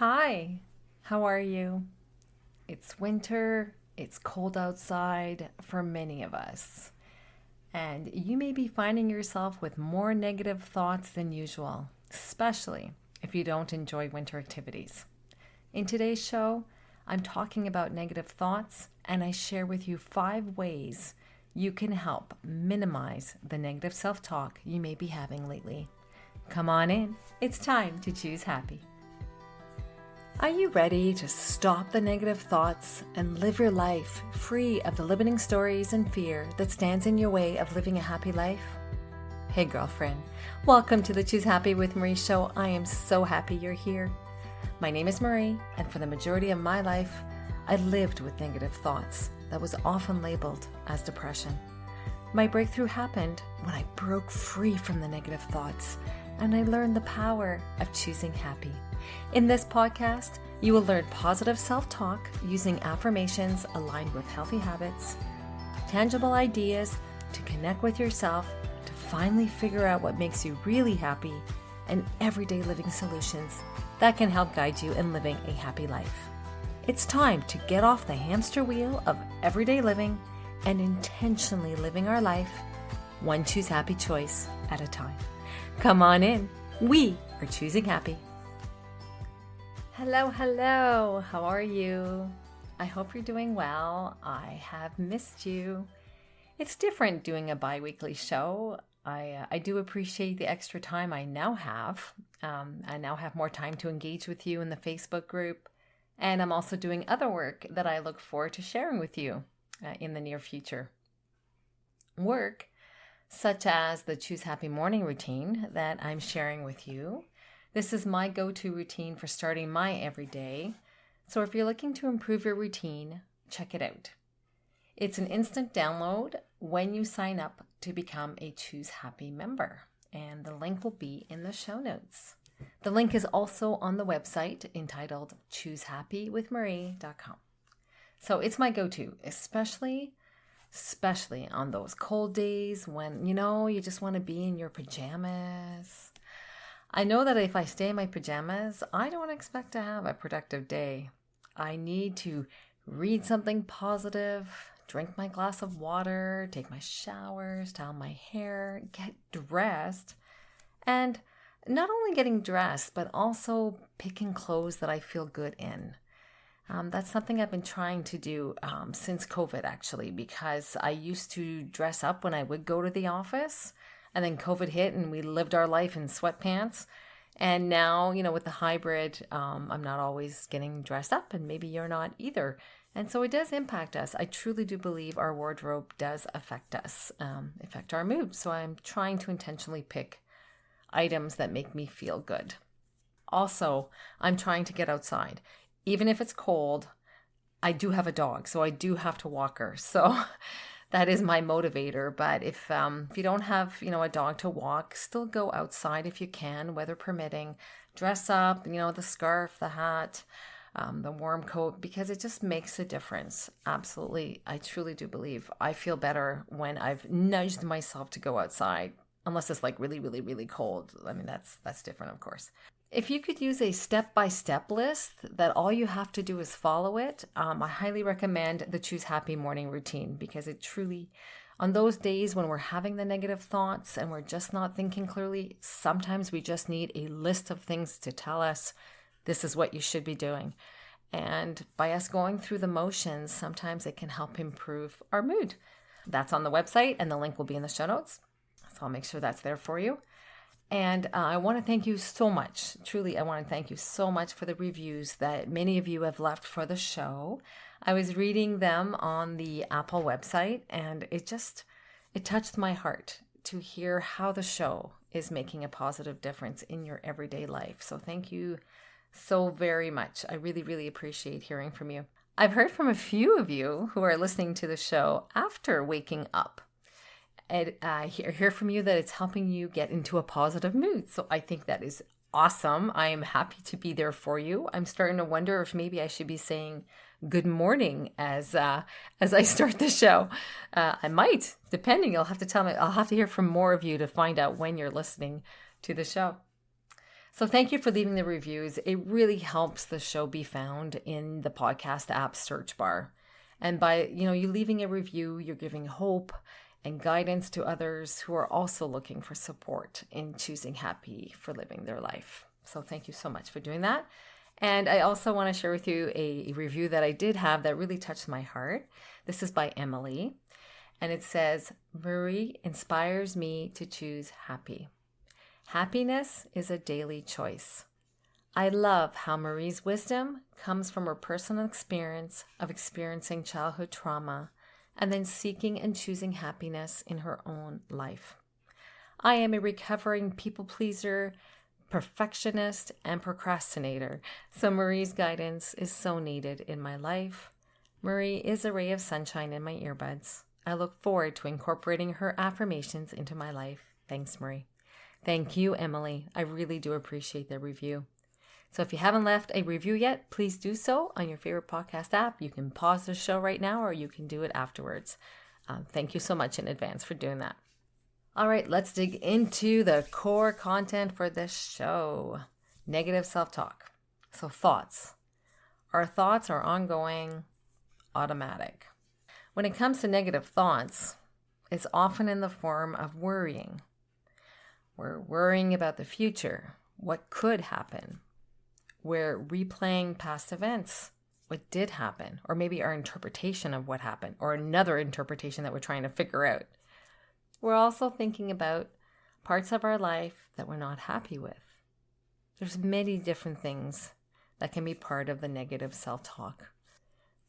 Hi, how are you? It's winter, it's cold outside for many of us, and you may be finding yourself with more negative thoughts than usual, especially if you don't enjoy winter activities. In today's show, I'm talking about negative thoughts, and I share with you 5 ways you can help minimize the negative self talk you may be having lately. Come on in, it's time to choose happy. Are you ready to stop the negative thoughts and live your life free of the limiting stories and fear that stands in your way of living a happy life? Hey girlfriend, welcome to the Choose Happy with Marie show. I am so happy you're here. My name is Marie, and for the majority of my life, I lived with negative thoughts that was often labeled as depression. My breakthrough happened when I broke free from the negative thoughts and I learned the power of choosing happy. In this podcast, you will learn positive self-talk using affirmations aligned with healthy habits, tangible ideas to connect with yourself, to finally figure out what makes you really happy, and everyday living solutions that can help guide you in living a happy life. It's time to get off the hamster wheel of everyday living and intentionally living our life, one Choose Happy choice at a time. Come on in. We are choosing happy. Hello. How are you? I hope you're doing well. I have missed you. It's different doing a bi-weekly show. I do appreciate the extra time I now have. I now have more time to engage with you in the Facebook group. And I'm also doing other work that I look forward to sharing with you in the near future. Work such as the Choose Happy morning routine that I'm sharing with you. This is my go-to routine for starting my everyday. So if you're looking to improve your routine, check it out. It's an instant download when you sign up to become a Choose Happy member, and the link will be in the show notes. The link is also on the website entitled choosehappywithmarie.com. So it's my go-to, especially on those cold days when, you just want to be in your pajamas. I know that if I stay in my pajamas, I don't expect to have a productive day. I need to read something positive, drink my glass of water, take my shower, style my hair, get dressed, and not only getting dressed, but also picking clothes that I feel good in. That's something I've been trying to do since COVID, actually, because I used to dress up when I would go to the office, and then COVID hit and we lived our life in sweatpants. And now, with the hybrid, I'm not always getting dressed up, and maybe you're not either. And so it does impact us. I truly do believe our wardrobe does affect us, affect our mood. So I'm trying to intentionally pick items that make me feel good. Also, I'm trying to get outside. Even if it's cold, I do have a dog, so I do have to walk her. So that is my motivator. But if you don't have, a dog to walk, still go outside if you can, weather permitting. Dress up, the scarf, the hat, the warm coat, because it just makes a difference. Absolutely. I truly do believe I feel better when I've nudged myself to go outside, unless it's like really, really, really cold. I mean, that's different, of course. If you could use a step-by-step list that all you have to do is follow it, I highly recommend the Choose Happy morning routine, because it truly, on those days when we're having the negative thoughts and we're just not thinking clearly, sometimes we just need a list of things to tell us this is what you should be doing. And by us going through the motions, sometimes it can help improve our mood. That's on the website, and the link will be in the show notes. So I'll make sure that's there for you. And I want to thank you so much. Truly, I want to thank you so much for the reviews that many of you have left for the show. I was reading them on the Apple website, and it touched my heart to hear how the show is making a positive difference in your everyday life. So thank you so very much. I really, really appreciate hearing from you. I've heard from a few of you who are listening to the show after waking up. And I hear from you that it's helping you get into a positive mood. So I think that is awesome. I am happy to be there for you. I'm starting to wonder if maybe I should be saying good morning as I start the show. I might, depending. You'll have to tell me. I'll have to hear from more of you to find out when you're listening to the show. So thank you for leaving the reviews. It really helps the show be found in the podcast app search bar. And by, you leaving a review, you're giving hope and guidance to others who are also looking for support in choosing happy for living their life. So thank you so much for doing that. And I also want to share with you a review that I did have that really touched my heart. This is by Emily. And it says, Marie inspires me to choose happy. Happiness is a daily choice. I love how Marie's wisdom comes from her personal experience of experiencing childhood trauma and then seeking and choosing happiness in her own life. I am a recovering people pleaser, perfectionist, and procrastinator, so Marie's guidance is so needed in my life. Marie is a ray of sunshine in my earbuds. I look forward to incorporating her affirmations into my life. Thanks, Marie. Thank you, Emily. I really do appreciate the review. So if you haven't left a review yet, please do so on your favorite podcast app. You can pause the show right now or you can do it afterwards. Thank you so much in advance for doing that. All right, let's dig into the core content for this show. Negative self-talk. So thoughts. Our thoughts are ongoing, automatic. When it comes to negative thoughts, it's often in the form of worrying. We're worrying about the future, what could happen. We're replaying past events, what did happen, or maybe our interpretation of what happened, or another interpretation that we're trying to figure out. We're also thinking about parts of our life that we're not happy with. There's many different things that can be part of the negative self-talk.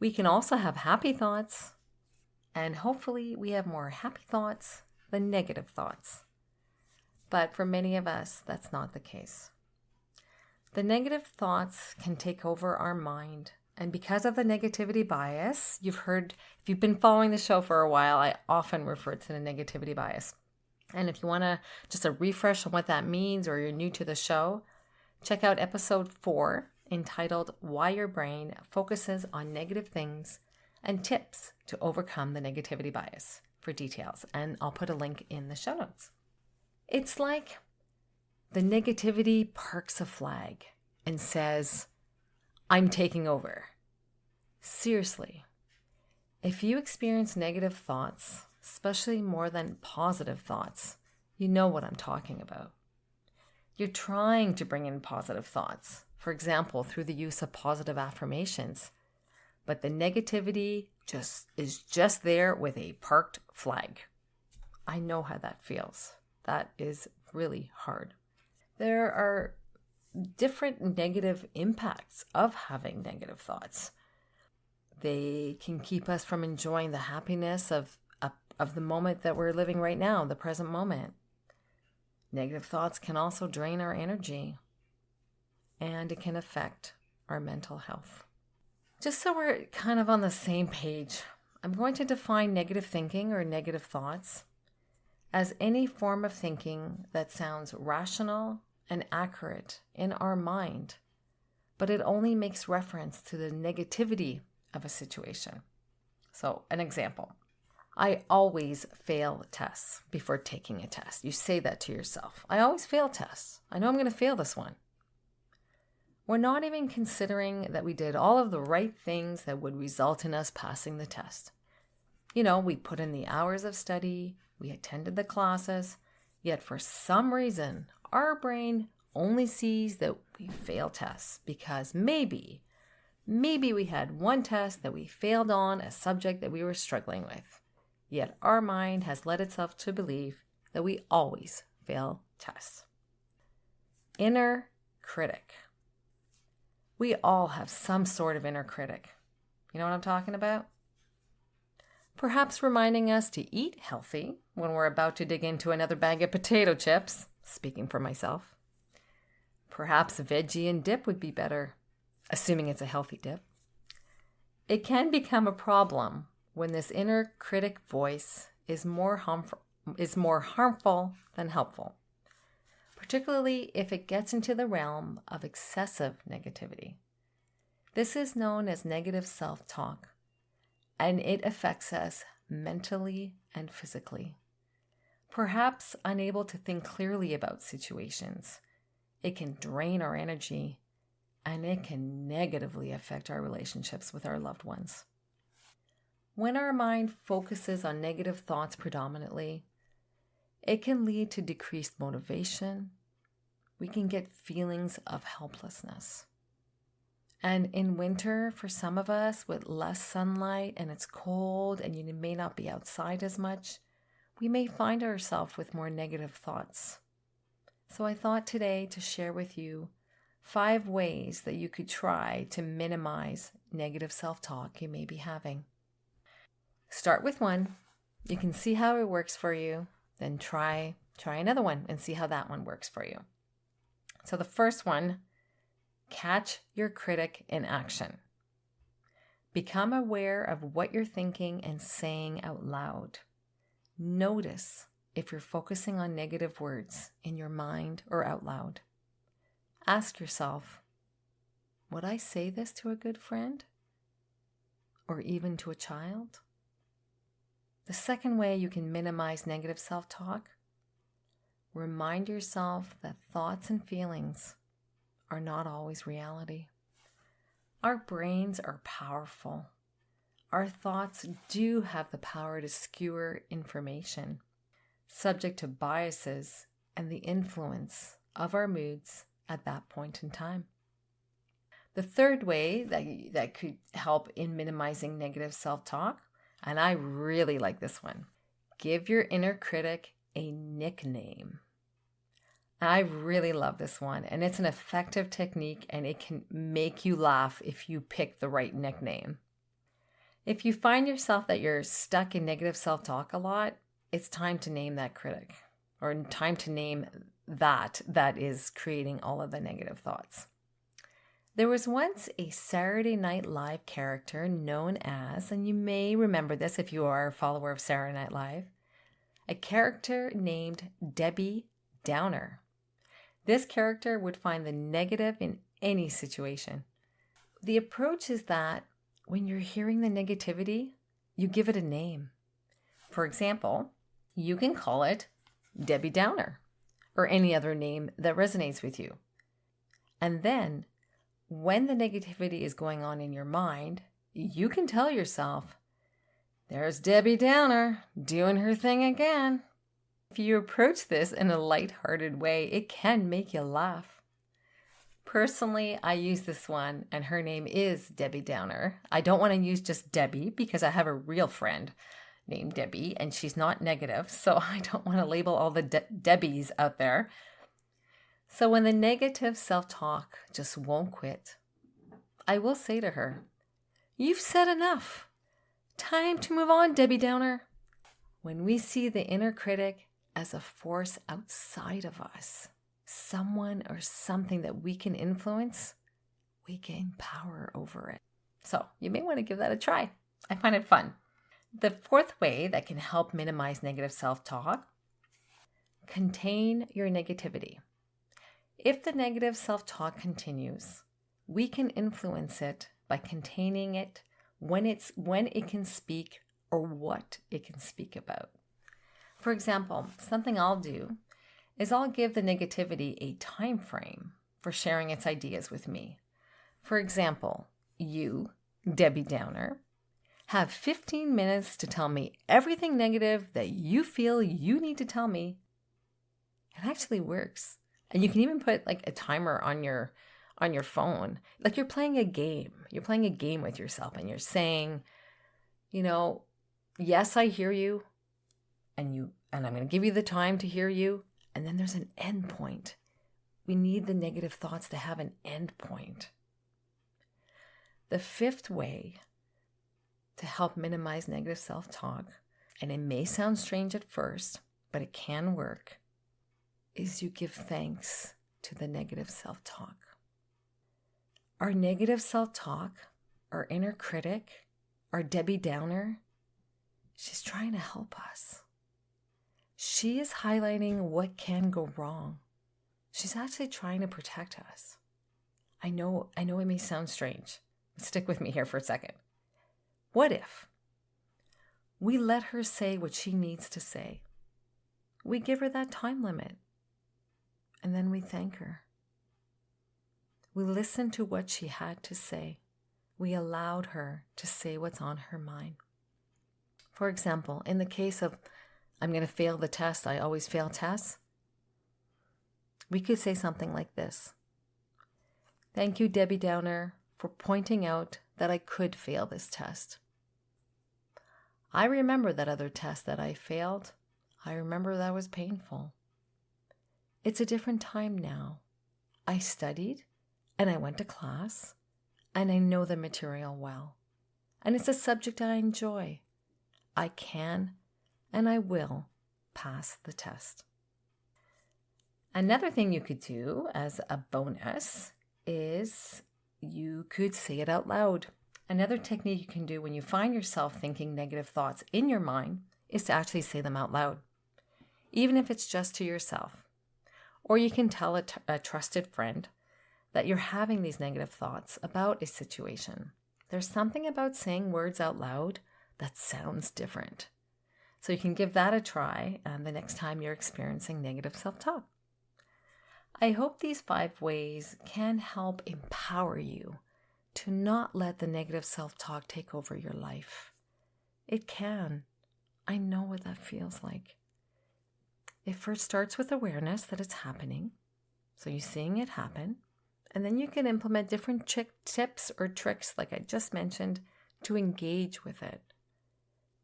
We can also have happy thoughts, and hopefully we have more happy thoughts than negative thoughts. But for many of us, that's not the case. The negative thoughts can take over our mind. And because of the negativity bias, you've heard, if you've been following the show for a while, I often refer to the negativity bias. And if you want to just a refresh on what that means, or you're new to the show, check out episode 4 entitled Why Your Brain Focuses on Negative Things and Tips to Overcome the Negativity Bias for details. And I'll put a link in the show notes. It's like the negativity parks a flag and says, I'm taking over. Seriously, if you experience negative thoughts, especially more than positive thoughts, you know what I'm talking about. You're trying to bring in positive thoughts, for example, through the use of positive affirmations, but the negativity is just there with a parked flag. I know how that feels. That is really hard. There are different negative impacts of having negative thoughts. They can keep us from enjoying the happiness of the moment that we're living right now, the present moment. Negative thoughts can also drain our energy, and it can affect our mental health. Just so we're kind of on the same page, I'm going to define negative thinking or negative thoughts as any form of thinking that sounds rational and accurate in our mind, but it only makes reference to the negativity of a situation. So, an example. I always fail tests before taking a test. You say that to yourself. I always fail tests. I know I'm going to fail this one. We're not even considering that we did all of the right things that would result in us passing the test. We put in the hours of study, we attended the classes, yet for some reason, our brain only sees that we fail tests because maybe we had one test that we failed on a subject that we were struggling with. Yet our mind has led itself to believe that we always fail tests. Inner critic. We all have some sort of inner critic. You know what I'm talking about? Perhaps reminding us to eat healthy when we're about to dig into another bag of potato chips, speaking for myself. Perhaps veggie and dip would be better, assuming it's a healthy dip. It can become a problem when this inner critic voice is more harmful than helpful, particularly if it gets into the realm of excessive negativity. This is known as negative self-talk, and it affects us mentally and physically. Perhaps unable to think clearly about situations, it can drain our energy, and it can negatively affect our relationships with our loved ones. When our mind focuses on negative thoughts predominantly, it can lead to decreased motivation. We can get feelings of helplessness. And in winter, for some of us, with less sunlight and it's cold and you may not be outside as much, we may find ourselves with more negative thoughts. So I thought today to share with you 5 ways that you could try to minimize negative self-talk you may be having. Start with one. You can see how it works for you. Then try another one and see how that one works for you. So the first one, catch your critic in action. Become aware of what you're thinking and saying out loud. Notice if you're focusing on negative words in your mind or out loud. Ask yourself, would I say this to a good friend? Or even to a child? The second way you can minimize negative self-talk, remind yourself that thoughts and feelings are not always reality. Our brains are powerful. Our thoughts do have the power to skewer information, subject to biases and the influence of our moods at that point in time. The third way that could help in minimizing negative self-talk, and I really like this one, give your inner critic a nickname. I really love this one, and it's an effective technique, and it can make you laugh if you pick the right nickname. If you find yourself that you're stuck in negative self-talk a lot, it's time to name that critic, or time to name that is creating all of the negative thoughts. There was once a Saturday Night Live character known as, and you may remember this if you are a follower of Saturday Night Live, a character named Debbie Downer. This character would find the negative in any situation. The approach is that when you're hearing the negativity, you give it a name. For example, you can call it Debbie Downer or any other name that resonates with you. And then when the negativity is going on in your mind, you can tell yourself, there's Debbie Downer doing her thing again. If you approach this in a lighthearted way, it can make you laugh. Personally, I use this one, and her name is Debbie Downer. I don't want to use just Debbie because I have a real friend named Debbie, and she's not negative, so I don't want to label all the Debbies out there. So when the negative self-talk just won't quit, I will say to her, you've said enough. Time to move on, Debbie Downer. When we see the inner critic as a force outside of us, someone or something that we can influence, we gain power over it. So you may want to give that a try. I find it fun. The fourth way that can help minimize negative self-talk, contain your negativity. If the negative self-talk continues, we can influence it by containing it when it can speak or what it can speak about. For example, something I'll do is I'll give the negativity a time frame for sharing its ideas with me. For example, you, Debbie Downer, have 15 minutes to tell me everything negative that you feel you need to tell me. It actually works. And you can even put like a timer on your phone. Like you're playing a game. You're playing a game with yourself and you're saying, yes, I hear you. And I'm going to give you the time to hear you. And then there's an end point. We need the negative thoughts to have an end point. The fifth way to help minimize negative self-talk, and it may sound strange at first, but it can work, is you give thanks to the negative self-talk. Our negative self-talk, our inner critic, our Debbie Downer, she's trying to help us. She is highlighting what can go wrong. She's actually trying to protect us. I know it may sound strange. Stick with me here for a second. What if we let her say what she needs to say? We give her that time limit. And then we thank her. We listened to what she had to say. We allowed her to say what's on her mind. For example, in the case of, I'm going to fail the test, I always fail tests, we could say something like this. Thank you, Debbie Downer, for pointing out that I could fail this test. I remember that other test that I failed. I remember that was painful. It's a different time now. I studied and I went to class and I know the material well. And it's a subject I enjoy. I can and I will pass the test. Another thing you could do as a bonus is you could say it out loud. Another technique you can do when you find yourself thinking negative thoughts in your mind is to actually say them out loud, even if it's just to yourself. Or you can tell a trusted friend that you're having these negative thoughts about a situation. There's something about saying words out loud that sounds different. So you can give that a try the next time you're experiencing negative self-talk. I hope these 5 ways can help empower you to not let the negative self-talk take over your life. It can. I know what that feels like. It first starts with awareness that it's happening. So you're seeing it happen. And then you can implement different tips or tricks, like I just mentioned, to engage with it.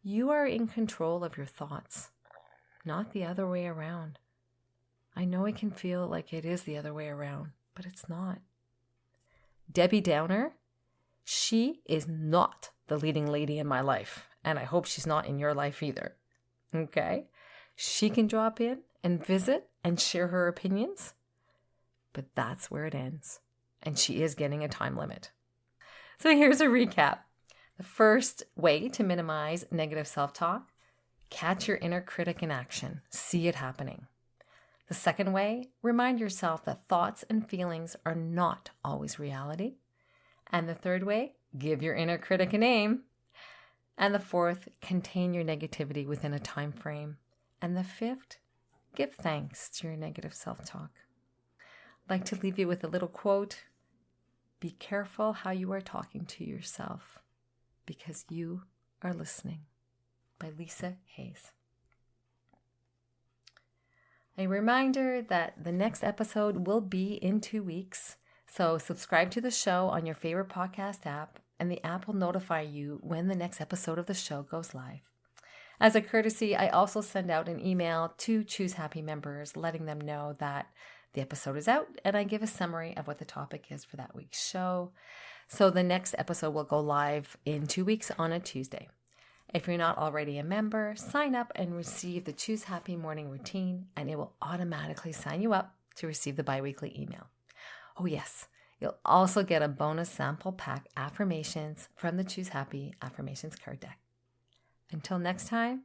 You are in control of your thoughts, not the other way around. I know it can feel like it is the other way around, but it's not. Debbie Downer, she is not the leading lady in my life, and I hope she's not in your life either. Okay? She can drop in and visit and share her opinions, but that's where it ends, and she is getting a time limit. So here's a recap. The first way to minimize negative self-talk, catch your inner critic in action. See it happening. The second way, remind yourself that thoughts and feelings are not always reality. And the third way, give your inner critic a name. And the fourth, contain your negativity within a time frame. And the fifth, give thanks to your negative self-talk. I'd like to leave you with a little quote. Be careful how you are talking to yourself, because you are listening. By Lisa Hayes. A reminder that the next episode will be in 2 weeks. So subscribe to the show on your favorite podcast app, and the app will notify you when the next episode of the show goes live. As a courtesy, I also send out an email to Choose Happy members, letting them know that the episode is out, and I give a summary of what the topic is for that week's show. So the next episode will go live in 2 weeks on a Tuesday. If you're not already a member, sign up and receive the Choose Happy morning routine, and it will automatically sign you up to receive the biweekly email. Oh yes, you'll also get a bonus sample pack affirmations from the Choose Happy Affirmations card deck. Until next time,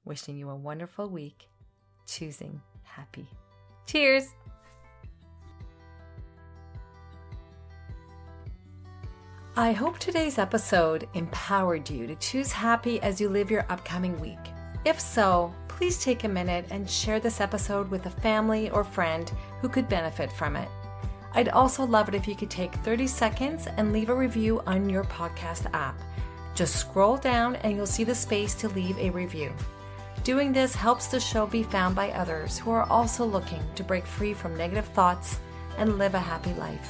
wishing you a wonderful week, choosing happy. Cheers! I hope today's episode empowered you to choose happy as you live your upcoming week. If so, please take a minute and share this episode with a family or friend who could benefit from it. I'd also love it if you could take 30 seconds and leave a review on your podcast app. Just scroll down and you'll see the space to leave a review. Doing this helps the show be found by others who are also looking to break free from negative thoughts and live a happy life.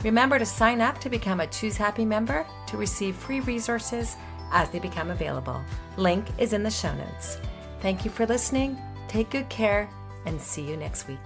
Remember to sign up to become a Choose Happy member to receive free resources as they become available. Link is in the show notes. Thank you for listening. Take good care and see you next week.